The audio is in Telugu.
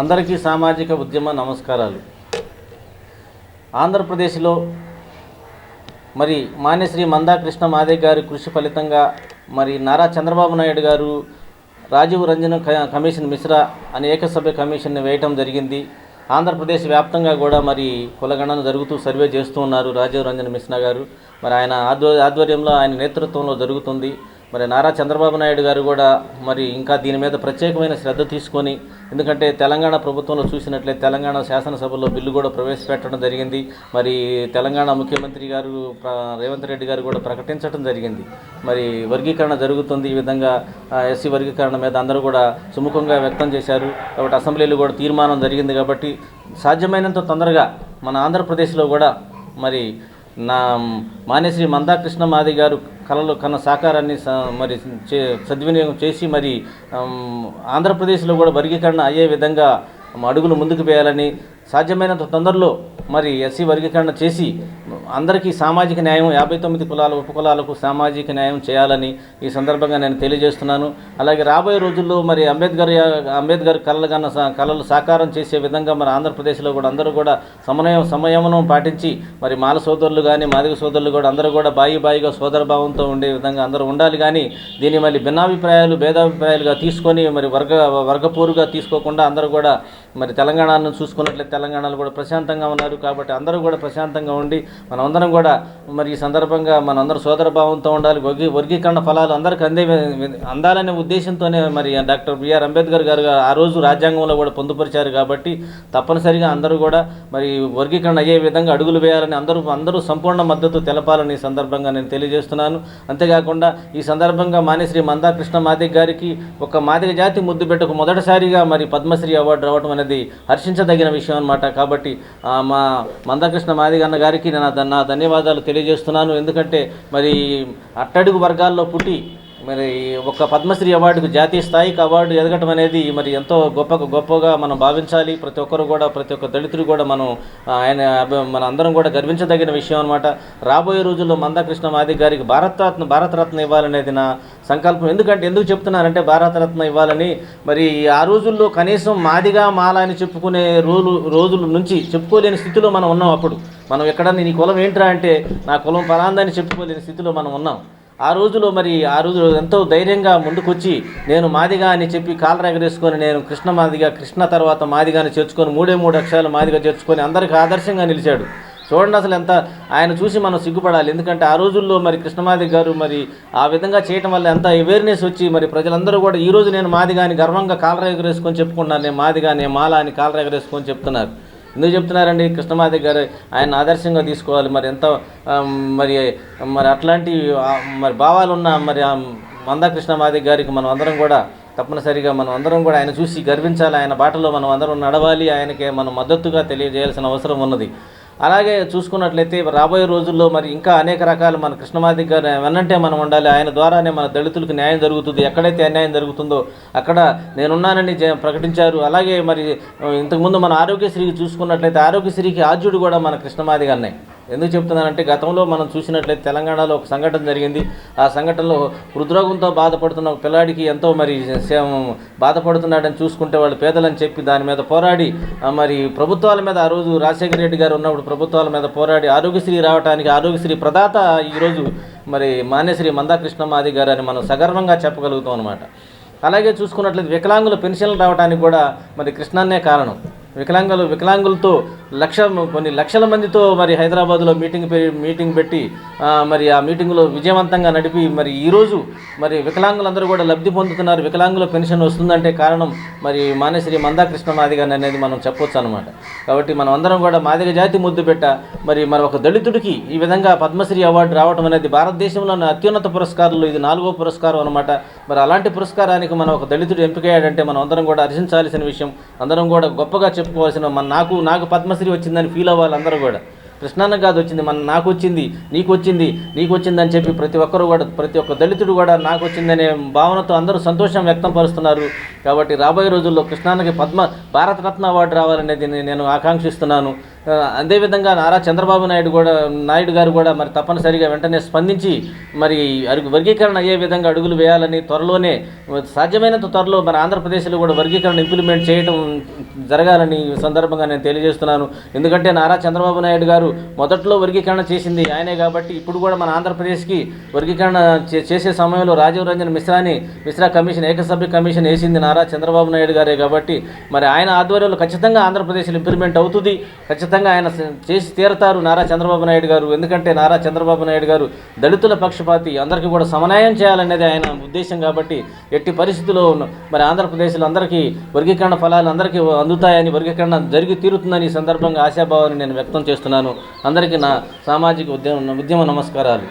అందరికీ సామాజిక ఉద్యమ నమస్కారాలు. ఆంధ్రప్రదేశ్లో మరి మాన్యశ్రీ మందాకృష్ణ మాదిగ గారి కృషి ఫలితంగా మరి నారా చంద్రబాబు నాయుడు గారు రాజీవ్ రంజన్ కమిషన్ మిశ్రా అనే ఏకసభ్య కమిషన్ని వేయటం జరిగింది. ఆంధ్రప్రదేశ్ వ్యాప్తంగా కూడా మరి కులగణన జరుగుతూ సర్వే చేస్తూ ఉన్నారు రాజీవ్ రంజన్ మిశ్రా గారు. మరి ఆయన ఆధ్వర్యంలో ఆయన నేతృత్వంలో జరుగుతుంది. మరి నారా చంద్రబాబు నాయుడు గారు కూడా మరి ఇంకా దీని మీద ప్రత్యేకమైన శ్రద్ధ తీసుకొని, ఎందుకంటే తెలంగాణ ప్రభుత్వంలో చూసినట్లయితే తెలంగాణ శాసనసభలో బిల్లు కూడా ప్రవేశపెట్టడం జరిగింది. మరి తెలంగాణ ముఖ్యమంత్రి గారు రేవంత్ రెడ్డి గారు కూడా ప్రకటించడం జరిగింది. మరి వర్గీకరణ జరుగుతుంది. ఈ విధంగా ఎస్సీ వర్గీకరణ మీద అందరూ కూడా సుముఖంగా వ్యక్తం చేశారు. కాబట్టి అసెంబ్లీలో కూడా తీర్మానం జరిగింది. కాబట్టి సాధ్యమైనంత తొందరగా మన ఆంధ్రప్రదేశ్లో కూడా మరి మాన్యశ్రీ మందాకృష్ణ మాదిగ గారు కళలు కన్న సాకారాన్ని మరి సద్వినియోగం చేసి మరి ఆంధ్రప్రదేశ్లో కూడా వర్గీకరణ అయ్యే విధంగా అడుగులు ముందుకు వేయాలని, సాధ్యమైనంత తొందరలో మరి ఎస్సీ వర్గీకరణ చేసి అందరికీ సామాజిక న్యాయం 59 కులాల ఉపకులాలకు సామాజిక న్యాయం చేయాలని ఈ సందర్భంగా నేను తెలియజేస్తున్నాను. అలాగే రాబోయే రోజుల్లో మరి అంబేద్కర్ కళలు సాకారం చేసే విధంగా మరి ఆంధ్రప్రదేశ్లో కూడా అందరూ కూడా సమయమనం పాటించి మరి మాల సోదరులు కానీ మాదిగ సోదరులు కూడా అందరూ కూడా బాయిగా సోదరభావంతో ఉండే విధంగా అందరూ ఉండాలి. కానీ దీన్ని మళ్ళీ భేదాభిప్రాయాలుగా తీసుకొని మరి వర్గపోరుగా తీసుకోకుండా అందరూ కూడా మరి తెలంగాణను చూసుకున్నట్లయితే తెలంగాణలో కూడా ప్రశాంతంగా ఉన్నారు. కాబట్టి అందరూ కూడా ప్రశాంతంగా ఉండి మనమందరం కూడా మరి ఈ సందర్భంగా మనందరూ సోదరభావంతో ఉండాలి. వర్గీకరణ ఫలాలు అందరికీ అందాలనే ఉద్దేశంతోనే మరి డాక్టర్ బిఆర్ అంబేద్కర్ గారు ఆ రోజు రాజ్యాంగంలో కూడా పొందుపరిచారు. కాబట్టి తప్పనిసరిగా అందరూ కూడా మరి వర్గీకరణ అయ్యే విధంగా అడుగులు వేయాలని అందరూ సంపూర్ణ మద్దతు తెలపాలని ఈ సందర్భంగా నేను తెలియజేస్తున్నాను. అంతేకాకుండా ఈ సందర్భంగా మాన్యశ్రీ మందాకృష్ణ మాదిగ గారికి ఒక మాదిగ జాతి ముద్దు బిడ్డకు మొదటిసారిగా మరి పద్మశ్రీ అవార్డు రావడం అనేది హర్షించదగిన విషయం అన్నమాట. కాబట్టి మా మందాకృష్ణ మాదిగ అన్న గారికి నా ధన్యవాదాలు తెలియజేస్తున్నాను. ఎందుకంటే మరి అట్టడుగు వర్గాల్లో పుట్టి మరి ఒక పద్మశ్రీ అవార్డుకు జాతీయ స్థాయికి అవార్డు ఎదగటం అనేది మరి ఎంతో గొప్పగా మనం భావించాలి. ప్రతి ఒక్క దళితుడు కూడా మన అందరం కూడా గర్వించదగిన విషయం అనమాట. రాబోయే రోజుల్లో మందాకృష్ణ మాదిగ గారికి భారతరత్న ఇవ్వాలనేది నా సంకల్పం. ఎందుకు చెప్తున్నానంటే భారతరత్న ఇవ్వాలని మరి ఆ రోజుల్లో కనీసం మాదిగా మాల అని చెప్పుకునే రోజుల నుంచి చెప్పుకోలేని స్థితిలో మనం ఉన్నాం. అప్పుడు మనం ఎక్కడన్నా నీ కులం ఏంట్రా అంటే నా కులం ఫలాందని చెప్పుకోలేని స్థితిలో మనం ఉన్నాం. ఆ రోజు ఎంతో ధైర్యంగా ముందుకొచ్చి నేను మాదిగా అని చెప్పి కాలర్ ఎగరేసుకొని నేను కృష్ణ తర్వాత మాదిగాని చేర్చుకొని 3 అక్షరాలు మాదిగా చేర్చుకొని అందరికీ ఆదర్శంగా నిలిచాడు. చూడండి, అసలు ఎంత ఆయన చూసి మనం సిగ్గుపడాలి. ఎందుకంటే ఆ రోజుల్లో మరి కృష్ణమాదిగ గారు మరి ఆ విధంగా చేయటం వల్ల ఎంత అవేర్నెస్ వచ్చి మరి ప్రజలందరూ కూడా ఈరోజు నేను మాదిగా అని గర్వంగా కాలర్ ఎగరేసుకొని చెప్పుకుంటున్నారు. నేను మాదిగా నేను మాల అని కాలర్ ఎగరేసుకొని చెప్తున్నారు. ఎందుకు చెప్తున్నారండి? కృష్ణమాదిగ గారు ఆయన ఆదర్శంగా తీసుకోవాలి. మరి ఎంత మరి అట్లాంటి మరి భావాలు ఉన్న మరి మందాకృష్ణ మాదిగ గారికి మనం అందరం కూడా తప్పనిసరిగా ఆయన చూసి గర్వించాలి. ఆయన బాటలో మనం అందరం నడవాలి. ఆయనకి మనం మద్దతుగా తెలియజేయాల్సిన అవసరం ఉన్నది. అలాగే చూసుకున్నట్లయితే రాబోయే రోజుల్లో మరి ఇంకా అనేక రకాలు మన కృష్ణమాదిగ గారు వెన్నంటే మనం ఉండాలి. ఆయన ద్వారానే మన దళితులకు న్యాయం జరుగుతుంది. ఎక్కడైతే అన్యాయం జరుగుతుందో అక్కడ నేనున్నానని ప్రకటించారు. అలాగే మరి ఇంతకుముందు మన ఆరోగ్యశ్రీకి చూసుకున్నట్లయితే ఆరోగ్యశ్రీకి ఆద్యుడు కూడా మన కృష్ణమాదిగ అన్నయ్య. ఎందుకు చెప్తున్నానంటే గతంలో మనం చూసినట్లయితే తెలంగాణలో ఒక సంఘటన జరిగింది. ఆ సంఘటనలో హృద్రోగంతో బాధపడుతున్న ఒక పిల్లాడికి ఎంతో మరి బాధపడుతున్నాడని చూసుకుంటే వాళ్ళు పేదలని చెప్పి దాని మీద పోరాడి మరి ప్రభుత్వాల మీద ఆ రోజు రాజశేఖర రెడ్డి గారు ఉన్నప్పుడు ప్రభుత్వాల మీద పోరాడి ఆరోగ్యశ్రీ రావడానికి ఆరోగ్యశ్రీ ప్రదాత ఈరోజు మరి మాన్యశ్రీ మందాకృష్ణ మాదిగ గారు అని మనం సగర్వంగా చెప్పగలుగుతాం అనమాట. అలాగే చూసుకున్నట్లయితే వికలాంగుల పెన్షన్లు రావడానికి కూడా మరి కృష్ణన్నే కారణం. వికలాంగులతో కొన్ని లక్షల మందితో మరి హైదరాబాద్లో మీటింగ్ పెట్టి మరి ఆ మీటింగ్లో విజయవంతంగా నడిపి మరి ఈరోజు మరి వికలాంగులందరూ కూడా లబ్ధి పొందుతున్నారు. వికలాంగుల పెన్షన్ వస్తుందంటే కారణం మరి మాన్యశ్రీ మందాకృష్ణ మాదిగ అనేది మనం చెప్పొచ్చు అనమాట. కాబట్టి మనం అందరం కూడా మాదిగ జాతి ముద్దు పెట్ట మరి ఒక దళితుడికి ఈ విధంగా పద్మశ్రీ అవార్డు రావడం అనేది భారతదేశంలోని అత్యున్నత పురస్కారాలు ఇది 4వ పురస్కారం అనమాట. మరి అలాంటి పురస్కారానికి మనం ఒక దళితుడు ఎంపికయ్యాడంటే మనం అందరం కూడా హర్షించాల్సిన విషయం. అందరం కూడా గొప్పగా చెప్పుకోవాల్సిన నాకు పద్మశ్రీ వచ్చిందని ఫీల్ అవ్వాలి అందరూ కూడా. కృష్ణాన్న కాదు వచ్చింది, నాకు వచ్చింది, నీకు వచ్చింది, నీకు వచ్చింది అని చెప్పి ప్రతి ఒక్కరు కూడా, ప్రతి ఒక్క దళితుడు కూడా నాకు వచ్చిందనే భావనతో అందరూ సంతోషం వ్యక్తం పరుస్తున్నారు. కాబట్టి రాబోయే రోజుల్లో కృష్ణాన్నకి భారతరత్న అవార్డు రావాలనేది నేను ఆకాంక్షిస్తున్నాను. అదేవిధంగా నారా చంద్రబాబు నాయుడు గారు కూడా మరి తప్పనిసరిగా వెంటనే స్పందించి మరి వర్గీకరణ అయ్యే విధంగా అడుగులు వేయాలని, త్వరలోనే సాధ్యమైనంత త్వరలో మన ఆంధ్రప్రదేశ్లో కూడా వర్గీకరణ ఇంప్లిమెంట్ చేయడం జరగాలని ఈ సందర్భంగా నేను తెలియజేస్తున్నాను. ఎందుకంటే నారా చంద్రబాబు నాయుడు గారు మొదట్లో వర్గీకరణ చేసింది ఆయనే కాబట్టి ఇప్పుడు కూడా మన ఆంధ్రప్రదేశ్కి వర్గీకరణ చేసే సమయంలో రాజీవ్ రంజన్ మిశ్రా కమిషన్, ఏకసభ్య కమిషన్ వేసింది నారా చంద్రబాబు నాయుడు గారే. కాబట్టి మరి ఆయన ఆధ్వర్యంలో ఖచ్చితంగా ఆంధ్రప్రదేశ్లో ఇంప్లిమెంట్ అవుతుంది, ఖచ్చితంగా ఆయన చేసి తీరతారు నారా చంద్రబాబు నాయుడు గారు. ఎందుకంటే నారా చంద్రబాబు నాయుడు గారు దళితుల పక్షపాతి, అందరికీ కూడా సమన్వయం చేయాలనేది ఆయన ఉద్దేశం. కాబట్టి ఎట్టి పరిస్థితుల్లో మరి ఆంధ్రప్రదేశ్లో అందరికీ వర్గీకరణ ఫలాలు అందరికీ అందుతాయని, వర్గీకరణ జరిగి తీరుతుందని ఈ సందర్భంగా ఆశాభావాన్ని నేను వ్యక్తం చేస్తున్నాను. అందరికీ నా సామాజిక ఉద్యమ నమస్కారాలు.